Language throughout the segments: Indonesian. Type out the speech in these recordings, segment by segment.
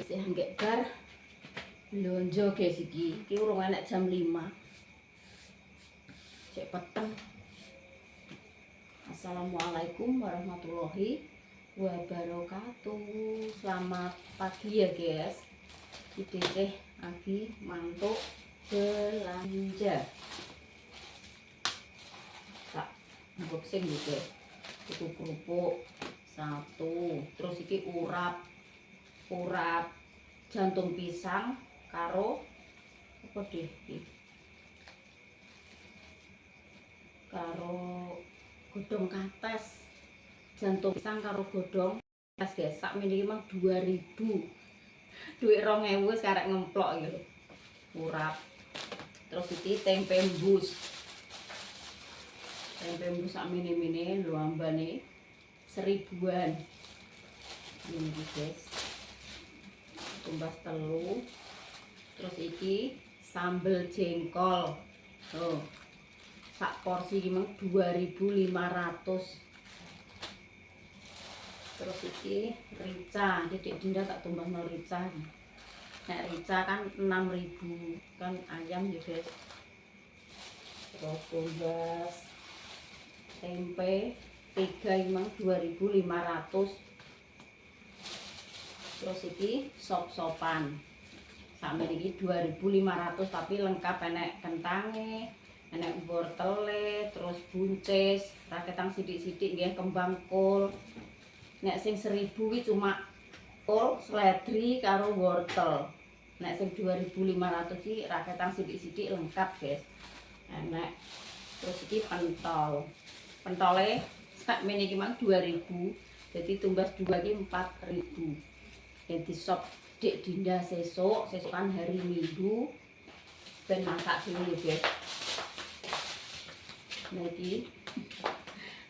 Isih nggak bar lonjo guys iki urung enek jam 5. Cek peteng. Assalamualaikum warahmatullahi wabarakatuh. Selamat pagi ya guys. Iki teh lagi mantuk belanja. Tak unboxing gitu. Itu kerupuk satu. Terus iki urap jantung pisang karo apa deh karo godhong kates. Jantung pisang karo godhong kates guys, sak mini mang 2000, duit 2000 wis karek ngemplok gitu. Urap. Terus iki tempe embus sak mini lho ambane 1000-an ini guys. Tumbas telu. Terus iki sambel jengkol. Tuh. Sak porsi iki meng 2500. Terus iki rica, Dedek Dinda tak tumbasno rica. Nek rica kan 6000, kan ayam ya guys. Terus tumbas tempe 3 meng 2500. Terus iki sop-sopan sampe iki 2500 tapi lengkap, enek kentange, enek wortele, terus buncis, raketang sidik-sidik nggih, kembang kol. Nek sing 1000 iki cuma kol, seledri karo wortel. Nek sing 2500 iki raketang sidik-sidik lengkap guys. Enek. Terus iki pentol. Pentole sak mene iki mang 2000. Jadi tumbas 2 iki 4000. Jadi sop Dek Dinda sesuk kan hari Minggu ben masak dulu ya guys. Nah iki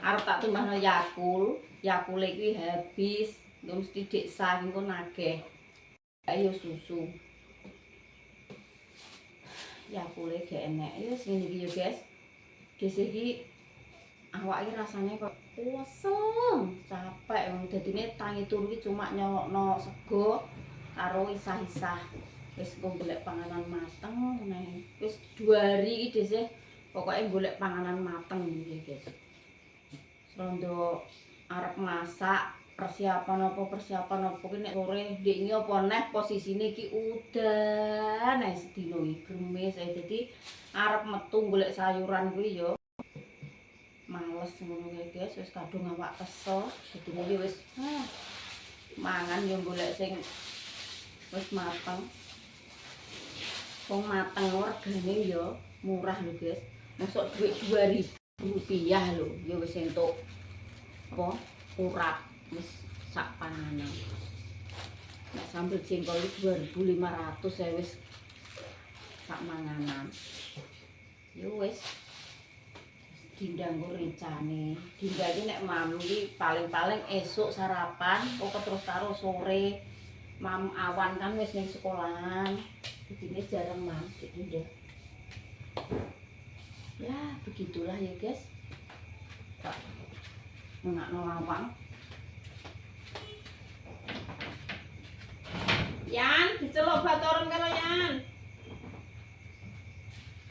arep tak tumbasno Yakul iki habis, nggo mesti dik sah engko nageh. Ayo susu. Yakule gak enek. Ya wis ngene iki ya guys. Guys iki awak iki rasane kok kosong, capek wong dadine tangi turu iki cuma nyolokno sego karo isah-isah. Wis engko golek panganan mateng meneh. Wis 2 hari iki dhisik pokoke golek panganan mateng iki guys. Rondo arep masak, persiapan apa ki nek sore ndek iki apa neh posisine iki udan ae sedino iki gremes ae. Dadi arep metu golek sayuran kuwi ya males ngono guys, wis kadung awak kesel. Dadi wis mangan yo golek sing wis mateng. Wong mateng regane yo murah lho guys. Mosok duit 2000 rupiah lho, yo wis entuk apa urap wis sak panganan. Nek sambel jengkol 2500 ya wis sak manganan. Yo wis Dinda nggo rencane. Dinda iki nek mam iki paling-paling esuk sarapan, kok terus karo sore. Mam awan kan wis ning sekolahan. Jadi jarang mam Dinda. Ya, begitulah ya guys. Tak ngakno lawang. Yan, diceluk batoren karo Yan.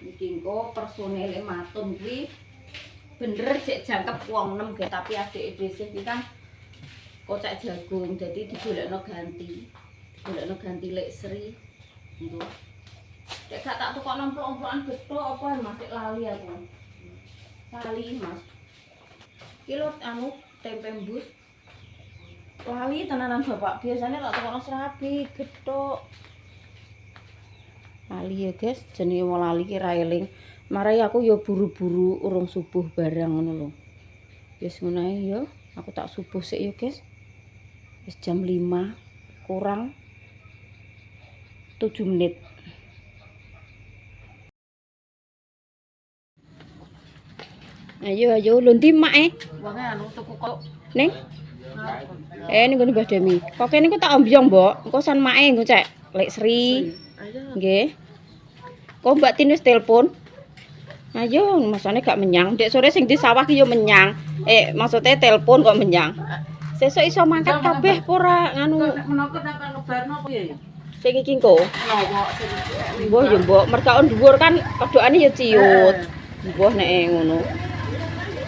Iki engko personele matun kuwi bener cek jangkep wong 6 guys, tapi adik dhisik iki kan kocak jagung, jadi digolekno ganti lek Sri. Nggo. Nek gak tak tukokno emplok-emplokan gethuk apa Mas, lali aku. Lali Mas. Kilo anu tempe embus. Lali tenanan Bapak, biasanya tak tukokno serabi gethuk. Lali ya guys, jenenge wong lali ki ra eling. Marai aku ya buru-buru urung subuh barang ngono lho. Wis ngono ae ya, aku tak subuh sik ya guys. Wis jam 5 kurang 7 menit. Ayo lho ndi mak Wong anu tuku kok ning. Ning ngene Mbah Demi. Kok kene ku tak ombyong, Mbok. Engko san make engko cek Lek Sri. Nggih. Kok Mbak Tin wis telepon? Ayo, masane gak menyang. Dek sore sing di sawah ki yo menyang. Maksudnya telepon kok menyang. Sesuk iso mangkat kabeh ora nganu. menapa tak ngebarno piye ya? Sing iki engko. Napa sing Mbah ya mbok merkaon dhuwur kan kedokane ya ciut. Mbah nek ngono.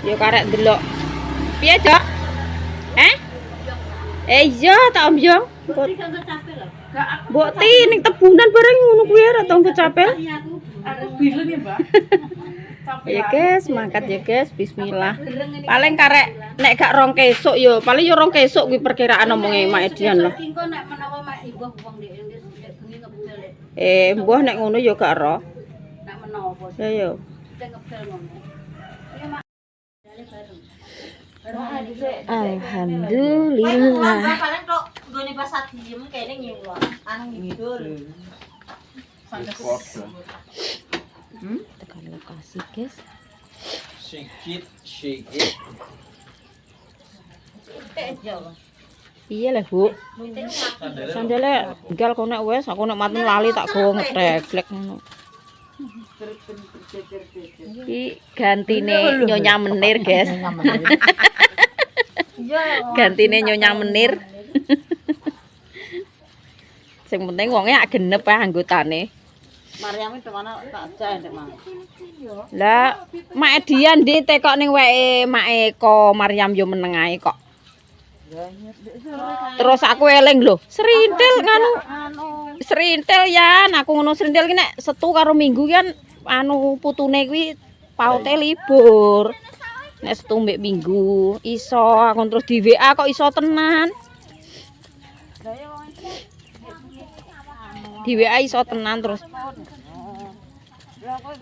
Ya karek ndelok. Piye, Dok? Iya, tak Om Jong. Mbok ti ning tebunan bareng ngono kuwi ora tau kecapel. aku bilem ya, Mbak. Ya guys, mangkat ya guys, bismillah. Paling karek nek gak rong kesuk yo, paling yo rong kesuk kuwi perkiraan omonge Mak Edian lah. Engko nek menawa mak ibuh wong ndek bengi ngebel. Mbah nek ngono yo gak ero. Nek menawa Ya yo. sing ngebel ngono. Iya, Mak. Dale bareng. Alhamdulillah. Paling tok nggone pas diem kene nyewa. Anu ngidul. Tekan lokasi guys. Sikit. Iya lah Bu. Sandale tinggal kok nek wis aku nek mati lali tak go ngeteglek ngono. Iki gantine Nyonya Menir guys. Gantine Nyonya Menir. Sing penting wonge ak genep ah anggotane. Mariam itu mana tak aja ndek Mang. Lah, Mak Edian ndi tekok ning weke Mak Eko Mariam yo meneng ae kok. Terus aku eling lho, serintil nganu. Serintil ya, aku ngono serintil ki nek Setu karo Minggu kan anu putune kuwi paute libur. Nek Setu mbek Minggu iso aku terus di WA kok iso tenan. Di WA iso tenan terus.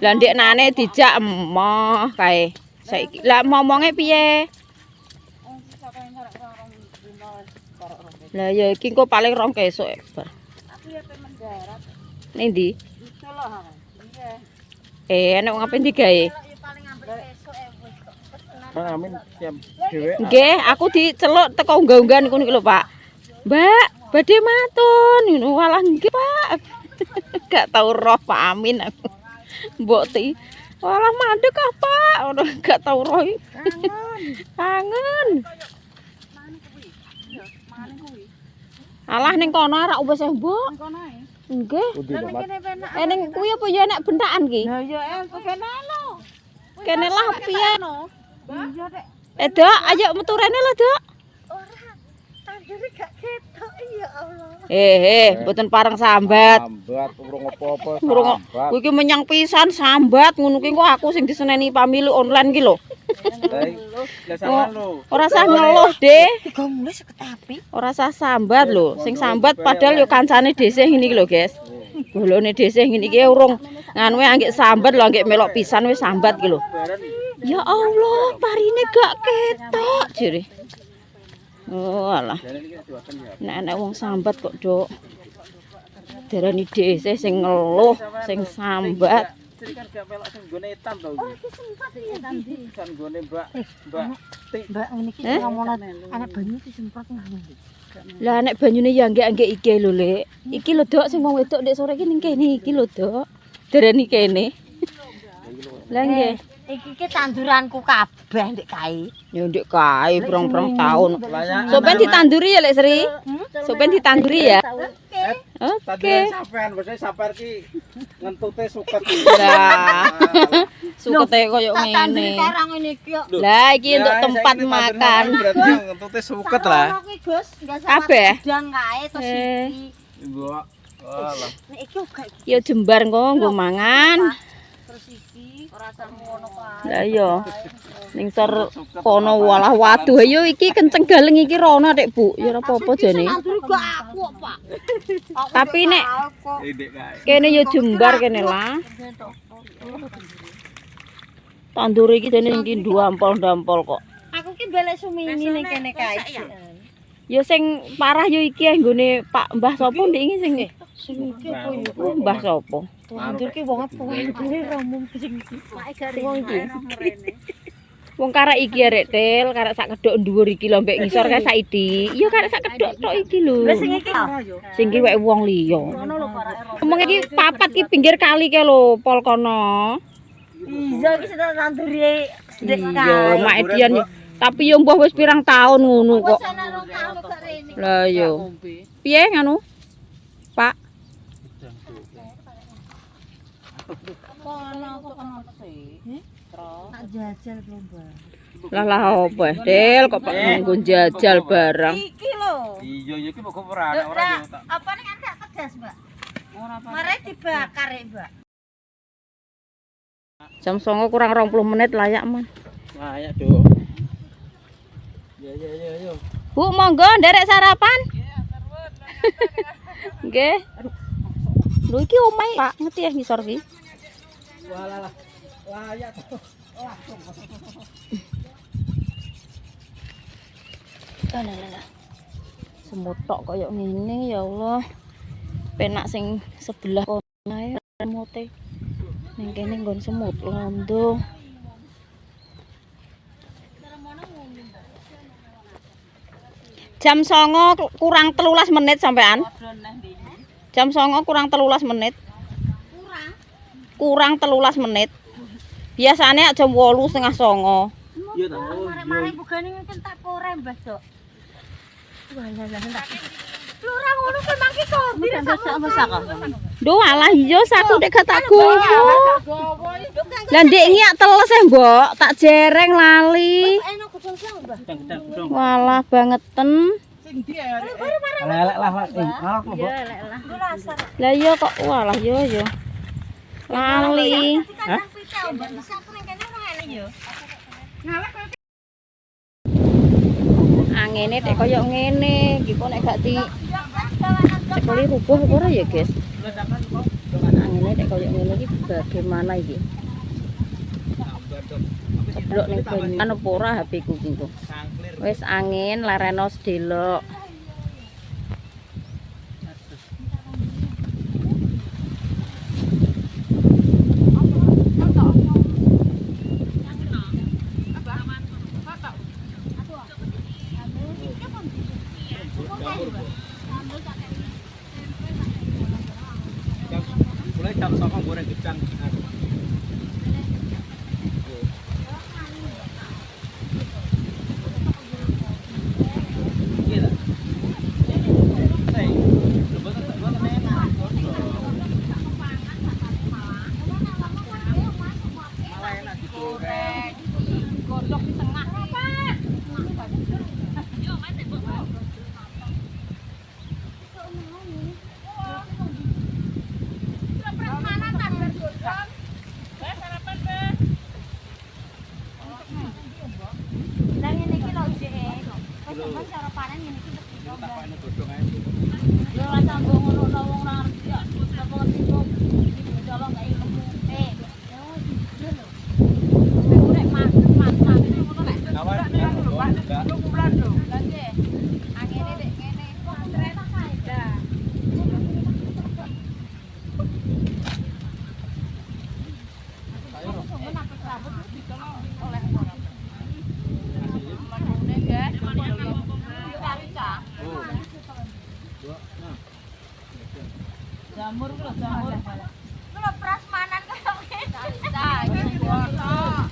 Lah ndek nane dijak emoh kae. Saiki lah ngomonge piye? Lah ya iki engko paling rong kesuk bar. Aku ya pengen mendarat. Ning ndi? Iso loh, Kang. Enek wong ape digawe? Paling ngambil esuk wis kok. Bang Amin siap dhewe. Nggih, aku diceluk teko unggah-unggahan niku lho, Pak. Mbak, badhe matur ngono. Walah nggih, Pak. Gak tau roh Pak Amin aku. Mbok ti. Walah mandek ah, Pak. Ora gak tau roh. Kangen. Alah ning kono ora wis Mbok. Kono ae. Nggih. Lah kene penak. Ning kuwi apa ya nek bentakan ki? Lah ya kene lho. Kene lah piye? Iya, Dek. Dok, ayo metu rene lho, Dok. Ora. Tandure gak ketok ya Allah. Mboten pareng sambat. Sambat urung apa-apa Urung sambat. kuwi ki menyang pisan sambat ngono ki kok aku sing diseneni pamilu online ki lho. Lah sampean lho. Ora usah ngeluh, Deh. Digomule seket api. Ora usah sambat lho. Sing sambat padahal yo kancane dhisik ngene iki lho, guys. Bolone dhisik ngene iki urung nganuwe anggek sambat lho, anggek melok pisan wis sambat ki lho. Ya Allah, parine gak ketok jere. Oh alah. Nek wong sambat kok, Dok. Darani dhisik sing ngeluh, sing sambat. Sing kan gak melok sing nggone etam to iki. Iki sempat ya tadi. Kan nggone Mbak Tik. Mbak ngene iki ngomongno anak banyu disemprot ngono. Lah nek banyune ya anggek iki lho, Lek. Iki lho, Dok, sing wong wedok ndek sore iki ning kene iki lho, Dok. Darani kene. Lah nggih. Iki ki tanduranku kabeh ndek kae. Ya ndek kae prong-prong taun. Layak. Sopen ditanduri ya, Lek Sri? Sopen ditanduri ya? Oke. Tanduran sampean wis sabar ki ngentute suket iki. Lah. Sukete koyo ngene. Karang ngene iki kok. Lah iki untuk tempat makan. Berarti ngentute suket lah. Iki, Gus, enggak Kabeh? udang kae terus iki. Mbok. Alah. Nek iki uga iki. Ya jembar nggo mangan. Terus iki ora sah ngono kae. Lah iya. Ning sor kono walah waduh ayo iki kenceng galeng iki rono Dik Bu. Ya ora apa-apa jane. Tandur gak aku, Pak. Tapi nek Ndek kae. kene ya jembar kene lah. Tandur iki jane iki ndampol-ndampol kok. Aku ki belek sumini ning kene kae. Ya sing parah yo iki nggone Pak Mbah sapa ndek iki sing Iki apa ya? Mbah sapa? Tandur ki wong apa wae romong sing iki. Mak gare rene. Wong karek iki arek Tel, karek sak kedhok dhuwur iki lho mbek ngisor kae saiki. Iya karek sak kedhok tok iki lho. Lah sing iki ora yo. Sing iki weke wong liya. Ngono lho parake. Omong iki papat ki pinggir kali ke lho pol kono. Iya iki sedang tanduri ndek kae. Iya, Mak Edian. Tapi yo mbah wis pirang taun ngono kok. Wis ana rong taun kok rene. Lah yo. Piye nganu? Pak. Tak jajal lho, Mbak. Lah opo, Del kok nggo jajal barang. Iki lho. Iya iya iki kok ora nek ora yo tak. Apa ning kan gak tegas, Mbak? Mare dibakar ya, Mbak. Jam 09.00 kurang 20 menit layak, Man. Layak, Dok. Ya ya ya yo. Bu, monggo nderek sarapan. Nggih. Lho iki omahe Pak, ngerti ya ngisor ki. Walah. Layak. Lah. Semut tok koyo ngene ya Allah. Penak sing sebelah kono ae semute. Ning kene nggon semut londo. Jam 09.00 kurang 13 menit sampean. Jam 09.00 kurang 13 menit. Kurang 13 menit. Biasanya jam 8 setengah 09.00. Iya ta. Mare bugane ngene tak kore, Mbah, Dok. Walah, lho ora ngono kuwi mangke korbi sak. Duh alah iya saku nek gak tak gowo. Lah ndek ngiak teles Mbok, tak jereng lali. Enak godhong sang, Mbah. Gedang-gedang. Walah bangeten. Lelek lah, ngalak lho, Mbok. Lah iya kok walah yo. Lali. Hah? Angene tek koyo ngene, iki kok nek gak di cekeli rubuh apa ora ya, Guys? Angene tek koyo ngene iki bagaimana iki? Ceblok ning banyu apa ora HP ku iki kok. Wis angin lereno sedelok. Mulai jam 09.00 goreng gedang. Jamur lho, jamur. Ku lho prasmanan kaya ngene. Nah, iki botok.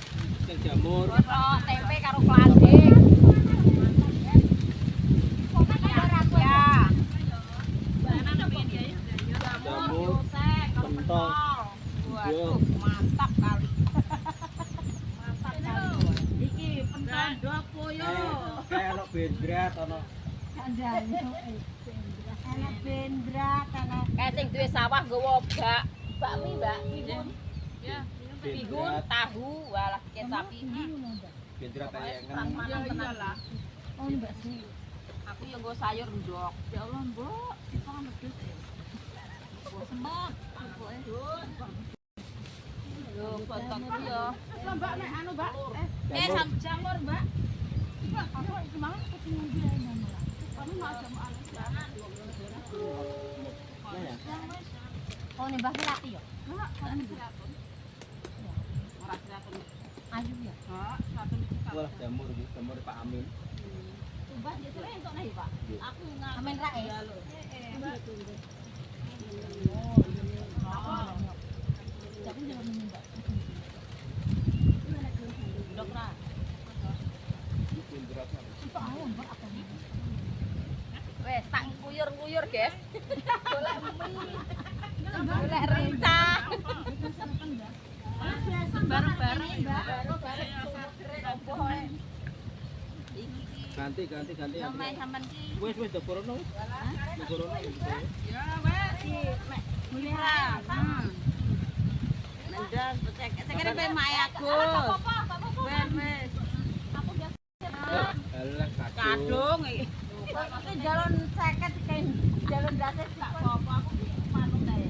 Jamur. Botok tempe karo klading. Jamur. Pentol. Waduh, mantap kali. Mantap kali. Iki pentol dopo yo. Kayak ono bendrat ono. Ana bendrat, ana Kayak sing duwe sawah nggawa bakmi, Mbak. Ya. Bihun, tahu, walah kecap ini. Bendrat kayak Prasmanan tenan. oh Mbak sih. Aku yang nggo sayur ndok. Ya Allah, Mbok. Kita kan medhus ya. Semut. Yo, botok yo. Mbak nek anu, Mbak. Jamur, Mbak. Aku semangat ketemu dia ini. Kamu mau jamu anu jangan. Oh, nih Mbak laki yo. Heeh, kan siratun. Ora siratun. Ayu ya. Heeh, siratun iki. Wah, jamur iki, jamur Pak Amin. Mbak jesuk entuk nih, Pak. Aku Amin Rais. Iya lho. Jadi jangan Mbak. Dokter. Bendrat. Wes tak kuyur-kuyur sayur, guys. Golek mie. Golek rincah. Bareng-bareng ya. Ganti. Main sampean ki. Wis do korono. Ya wes mek gulira. Nendang cek pe mak Agus. Wes. Alah Kadung iki. Kok jalan 50 kae jalan dase gak apa-apa aku manut ae.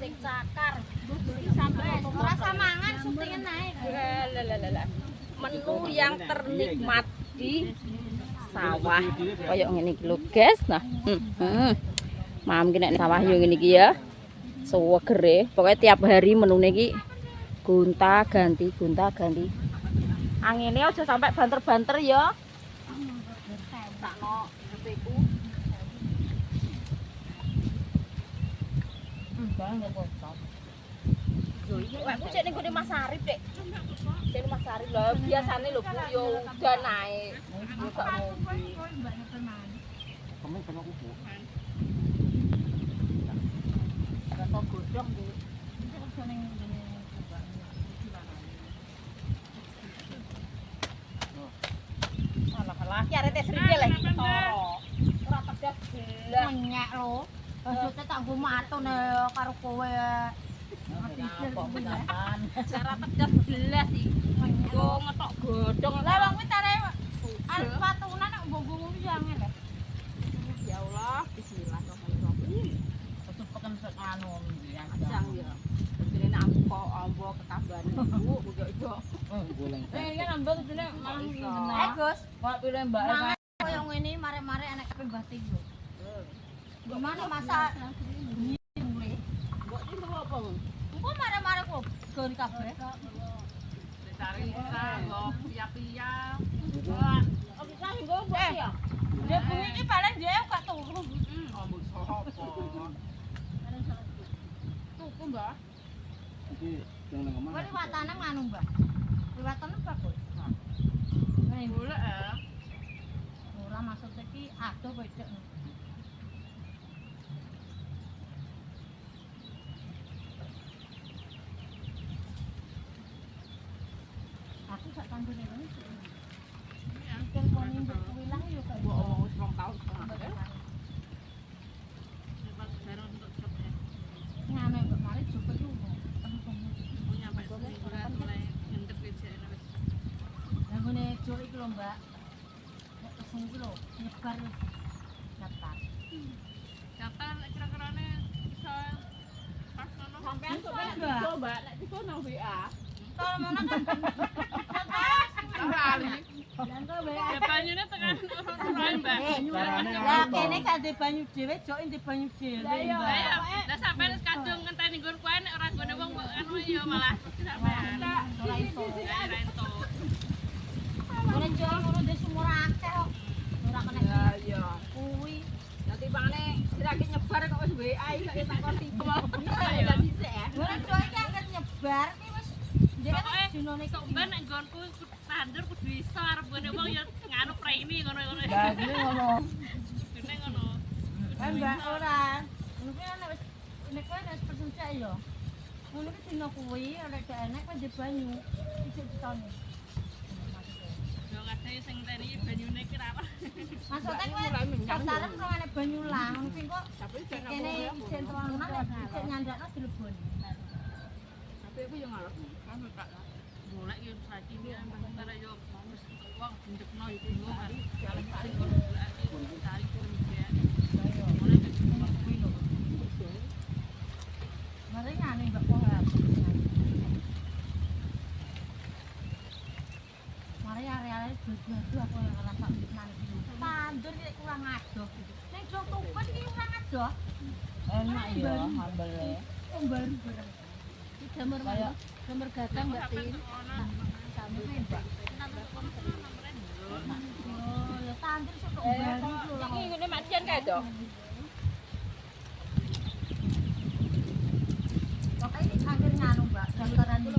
Sing cakar rasa mangan syutingin naik menu yang ternikmat di sawah koyo ngene iki lho guys. Nah mam ki nek sawah yo ngene iki ya suwegere pokoknya tiap hari menune iki gonta-ganti angine aja sampai banter-banter ya sakno ngepiku banget kok. Lho iki aku cek ning gone Mas Arif, Dek. Cek Mas Arif lho, biasane lho Bu yo udan ae. Yo gak ngopi. Kamu kena kuku. Rasa godhong Bu. Alah, ki arete srike lho iki ketara. Ora pedas belas. Menyek lho. Maksudnya tak gue matun karo kowe cara pedas belas sih gue ngetok godong lah bang kita ada patunan nak bonggung jangan lah ya Allah bismillahirrahmanirrahim tetep pekan anu ajang ya jadi nampo ambo ketaban ibu udah itu ini nambah tuh malah Gus mau pilih mbak yang ini mare-mare anak kepembah tinggi gimana masa ini mulai buat itu apa kok marah-marah kok gon kabeh dicari kok pia-pia oh bisa nggo buat ya dia bunyi iki paling dia gak turu ombo sapa tuku mbak Iki yang nang omah. kok watane nganu mbak watane bagus nah boleh ya ora maksud iki adoh wedok aku sak tandur ini kan poni mbok wilang yo gak mbok omong wis 2 tahun ngene mbok mari jopo yo nyampe mulai ngendep wis wis ngene jok iki lho mbak nek kesung iki lho nyebar daftar kira-kirane iso pas ngono sampean coba nek dikono WA kalau mau kan kali ya banyune tekan ora mbak lah kene gak ndek banyu dhewe jok ndek banyu dhewe lah sampean kadung ngenteni nggon kowe nek ora nggone wong anu ya malah sampean ora iso ora jol ngono ndek sumur akeh kok ora kena ya kuwi nanti bangane dirake nyebar kok wis WA iki tak kon tipe ya dhisik ya ora jol iki angkat nyebar ki wis Pokoke dinone kok ben nek nggonku tandur kudu iso arep ngene wong ya nganu premi ngono-ngono. Lah dene ngono. Dene ngono. Mbak ora. Ngono kuwi ana wis nek kowe wis percaya ya. Ngono ki dino kuwi ora gak enak kok njeb banyu. Ijik ditone. Yo kadhe sing teni banyune ki ra apa. Maksudnya kowe pacaran kok ana banyu lah. Ngono ki kok kene ijik tuangan ijik nyandakno dileboni. Tapi aku yo ngarep kan tak golek yo saiki iki antara yo wis wong ndekno iku yo mari jalan-jalan golek cari kerjaan. Mulai dari kuwi lho. Mari ngene Mbak Pohar. Mari area-area dua-dua aku yang rasa nanti. Tandur iki kurang adoh. Ning jog tumpet iki kurang adoh. Enak ya sambelnya. Baru barang. Jamur kayak jamur gadang Mbak Tin. Jamur Mbak. Oh, ya tandur sok baru lho. Iki ngene macian kae to. Pokoke akhir nganu Mbak, daftaran iki.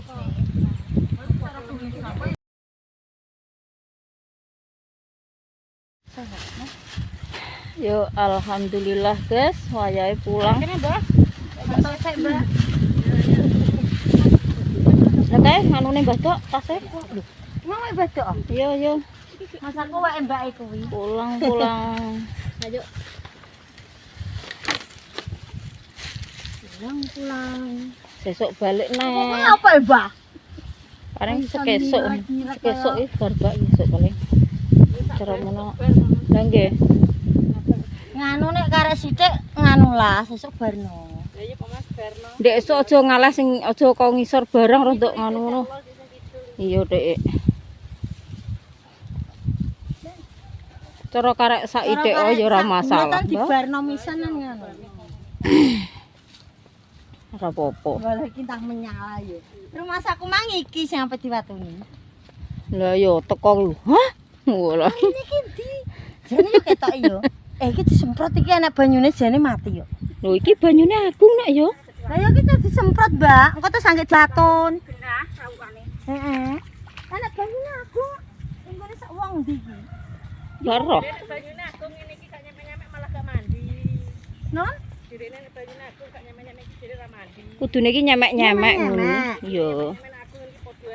Yo alhamdulillah guys, wayahe pulang. Kene, Mbak. Selesai, Mbak. Oke, nganune Mbah Dok, tase. Lho. Mau Mbah Dok? Iya, yo. Masaku wae Mbak e kuwi. Pulang. Ayo. Pulang. Sesuk balik neh. Apa, Mbak? Paling sekesuk iki barbak esuk paling. Cara mono. Lah nggih. Nganu nek karek sithik nganu lah sesuk barno. Ya iya Mas barno. Ndek esuk aja ngalah sing aja kok ngisor barang rontok nganu ngono. Iya, Dek. Cara karek sak ithik ya ora masalah. Di barno misanan ngono. Ora apa-apa. Walah iki tak menyala ya. Rumah saku mang iki sing apa diwatuni. Lah ya teko lho. Hah? Walah. Iki ndi? Jane yo ketok yo. Iki disemprot iki anak banyune jane mati yo. Lho iki banyune agung nek yo. Lah ya iki disemprot, Mbak. Engko terus angge jatun. Genah rawukane. Heeh. Anak banyune agung. Enggone sak wong ndi iki? Loro. Nek banyune agung ngene iki gak nyampe-nyampe malah gak mandi. Non? Direne nek banyune agung gak nyampe-nyampe iki jere ra mandi. Kudune iki nyemek-nyemek ngono. Iya. Nek aku iki padha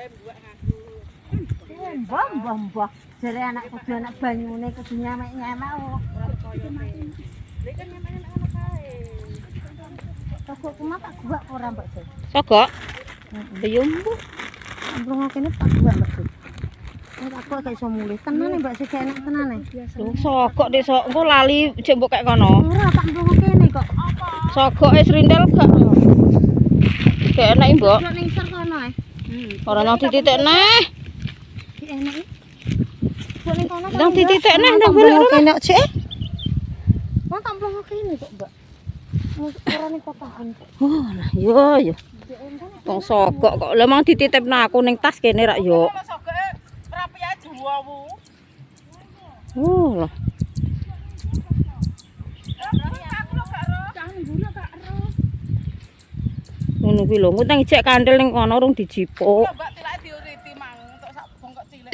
ae mbuak ngaku. Mbah. Jare anak kudu anak banyune kudu nyemek-nyemek kok. Ora kaya iki. Lha kan nyemek-nyemek ngono kae. Sogok kumat tak gua ora Mbak Jo. Sogok? Ya mbok. Amplung kene tak gua Mbak Jo. Nek aku gak iso mulih tenan Mbak sik enak tenan e. Lho sogok nek sok engko lali jek mbok kek kono. Ora tak amplung kene kok. Apa? Sogoke srindel gak. Gak enak Mbok. Nek ning sor kono e. Ora nang dititik neh. Ki enak e. Kok ning kono. Nang dititik neh ndang balik kene sik. Wong tak amplung kene kok Mbak. Ora ning kotakan. Oh, lah yo. Wong sogok kok lha mang dititipno aku ning tas kene rak yo. Rapi ae juwamu. Oh lah. Ngono kuwi lho, ngutang ijek kandel ning kono urung dijipuk. Mbak tilake diuriti mang entuk sak bongkok cilik.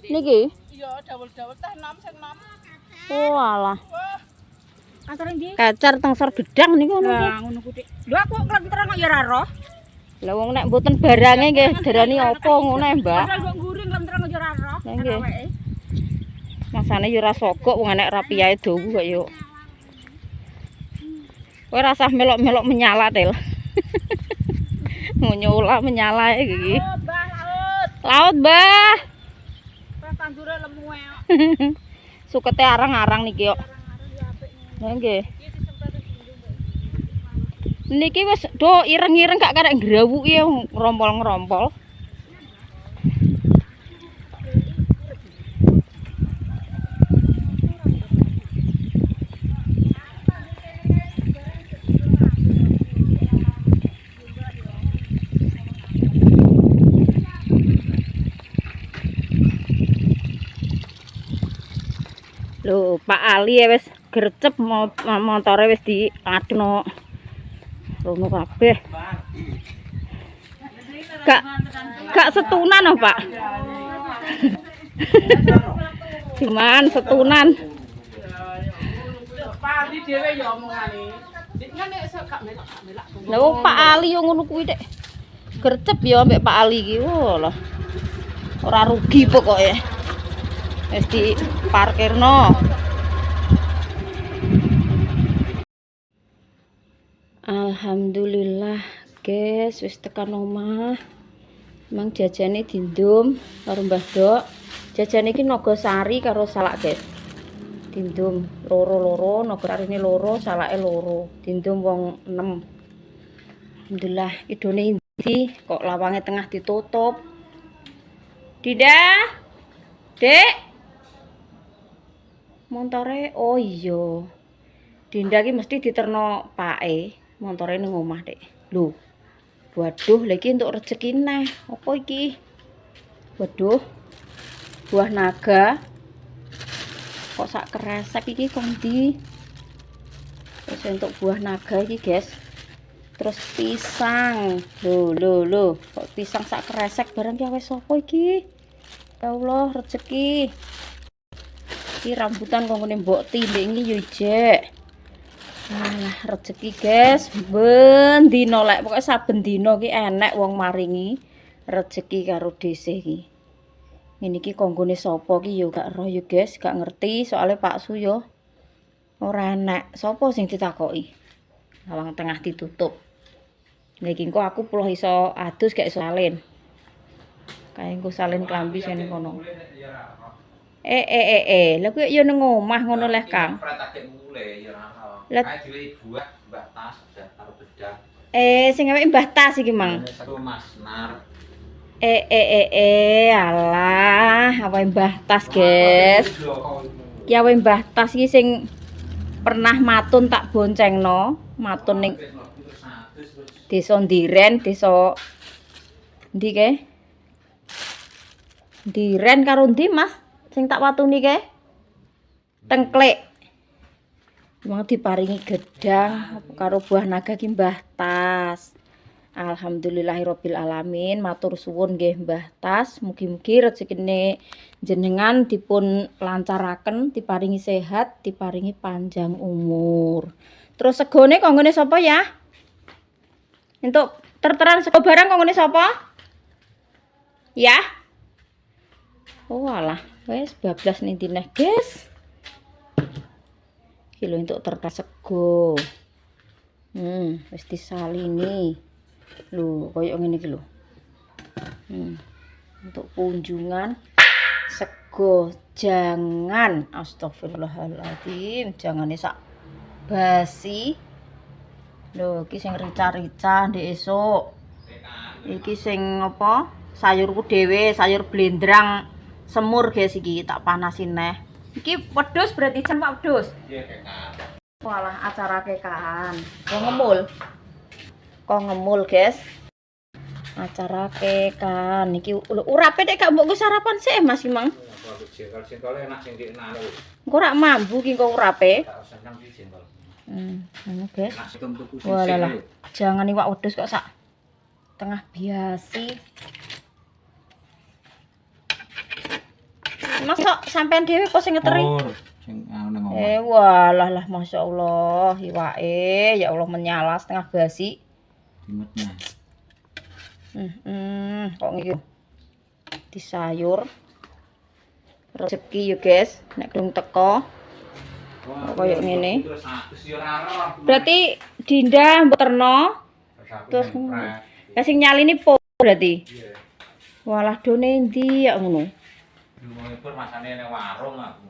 Niki? Iya, dawul-dawul teh 6 sing 6. Oh alah. Antara ndi? Kacar tengsor gedang niku ngono. Lah ngono ku Dik. Lho aku klentreng kok ya ora roh. Lah wong nek mboten barange nggih darani apa ngono Mbak. Ora kok nguring klentreng ya ora roh. Nggih. Masane ya ora sogok wong enek rapiahe dawu kok yo. Kowe rasah melok-melok menyala tel. Nyola menyala iki. Mbah laut. Laut, Mbah. Pas tandure lemu ae. Sukete arang-arang niki kok. Nggih. Niki wis do ireng-ireng gak karek ngrawuki ngrompol-ngrompol. Lho, Pak Ali wis gercep montore wis diadno. Rono kabeh. Gak setunan oh, Pak. Cuman setunan. Pak Ali dhewe ya omongane. Ngene gak melak-melak. Lho, Pak Ali yo ngono kuwi, Dek. Gercep ya ambek Pak Ali iki. Oh, lho. Ora rugi pokoke. Wis diparkirno. Alhamdulillah guys, wis tekan omah. Mang jajane dindum karo Mbah Dok. Jajane iki Nogosari karo salak, guys. Dindum loro-loro, Nogosarine loro, salake loro. Dindum wong 6. Alhamdulillah, idone ndi kok lawange tengah ditutup. Didah. Dek. Montore oh iya. Dinda iki mesti diterno pake. Montore ning omah, Dek. Lho. Waduh, lha iki entuk rezeki neh. Apa iki? Waduh. Buah naga. Kok sak kresek iki kondi? Terus entuk buah naga iki, guys. Terus pisang. Lho. Kok pisang sak kresek barang ki wis sapa iki? Ya Allah, rezeki. Iki rambutan kok ngene mbok tindek iki yo ijek. Nah, rezeki, guys. Ben dina lek pokoke saben dina ki enek wong maringi rezeki karo dhisik iki. Ngene iki konggone sapa ki yo gak roh yo, guys, gak ngerti soalnya Pak Su yo ora enek. Sapa sing ditakoki? Lawang tengah ditutup. Lha iki engko aku puluh iso adus gak iso salin. Kae engko salin klambi sene kono. Lah kuwi yo nang omah ngono leh, Kang. Pratake mule ya ora. Lah Kae dhewe buah Mbak Tas karo bedak. sing awake Mbah Tas iki, Mang. Satu Mas Nar. Alah, awake Mbah Tas, guys. Ki awake Mbah Tas iki sing pernah matun tak boncengno, matun ning Desa Ndiren, desa ndi kae? Ndiren karo ndi, Mas? Sing tak watuni kae? Tengklek. Wong diparingi gedang karo buah naga ki Mbah Tas. Alhamdulillahirabbil alamin, matur suwun nggih Mbah Tas, mugi-mugi rezekine jenengan dipun lancaraken, diparingi sehat, diparingi panjang umur. Terus segone konggone sapa ya? Entuk terteran sego barang konggone sapa? Ya. Oh alah, wis bablas ning dineh, guys. Iki lho entuk terteran sego. Wis disalini. Lho, koyo ngene iki lho. Untuk kunjungan sego jangan astagfirullahaladzim, jangane sak basi. Lho, iki sing rica-rica ndek esuk. Iki sing apa? Sayurku dhewe, sayur blendrang semur guys iki tak panasin neh. Iki wedhus berarti jan Pak wedhus. Iya, Kak. Walah acara kekaan. Kok ngemul, guys. Acara kekan iki urape nek gak mbok sarapan sih Mas Imang. Jengkol enak sing dikena lho. Engko rak mambu ki engko urape. Tak seneng sih jengkol. Guys. Nasi tuku sing Walah. Jangan iwak wedhus kok sak tengah biasi. Mas kok sampean dhewe kok sing ngeteri? Sing nang omah. Walah lah masyaallah iwake ya Allah menyala setengah basi. Dimetnya. Kok ngiki di sayur rezeki yo guys nek durung teko koyo ngene berarti Dinda mbok terno terus sing nyalini po berarti walah done ndi ya ngono Lumipur masane ning warung aku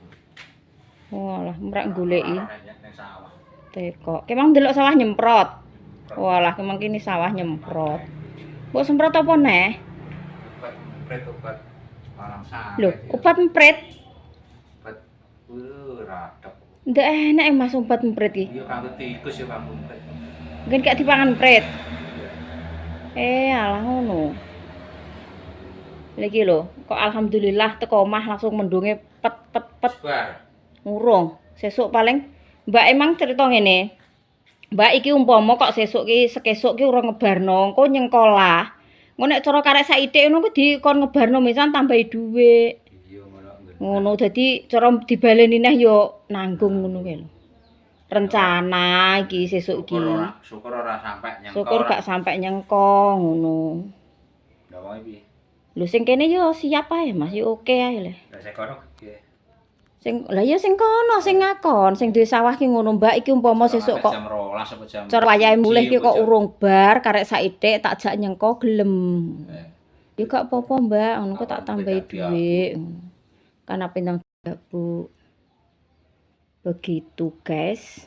walah mrek goleki ning sawah teko kemang ndelok sawah nyemprot walah kemang kini sawah nyemprot mbok semprot apa neh obat orang sakit. Lho, obat emprit. Obat radep. Ndak enak Mas obat emprit iki. Iya kanggo tikus ya kanggo emprit. Mungkin gak dipangan emprit. Alah ngono. Lagi lho, kok alhamdulillah teko omah langsung mendunge pet. Bar. Ngurung. Sesuk paling Mbak emang cerita ngene. Mbak iki umpama kok sesuk ki sekesuk ki ora ngebarno, engko nyengkolah. Ngono nek cara karek saithik ngono ku dikon ngebarno misan tambahi dhuwit. Iya Ngono dadi cara dibaleni neh yo nanggung ngono kae lho. Rencana iki sesuk iki. Syukur ora sampe nyengko. Syukur gak sampe nyengko ngono. Ndawa piye? Lho sing kene yo siap ae Mas, yo oke ae lho. Lah sekono gede. Sing lah ya sing kono sing ngakon, sing duwe sawah ki ngono Mbak iki umpama sesuk kok jam 12 apa jam. cara wayahe mulih ki kok urung bar karek saithik tak jak nyengko gelem. Ya gak apa-apa Mbak, ngono kok tak tambahi dhuwit. Kan apa nang Bu. Begitu guys.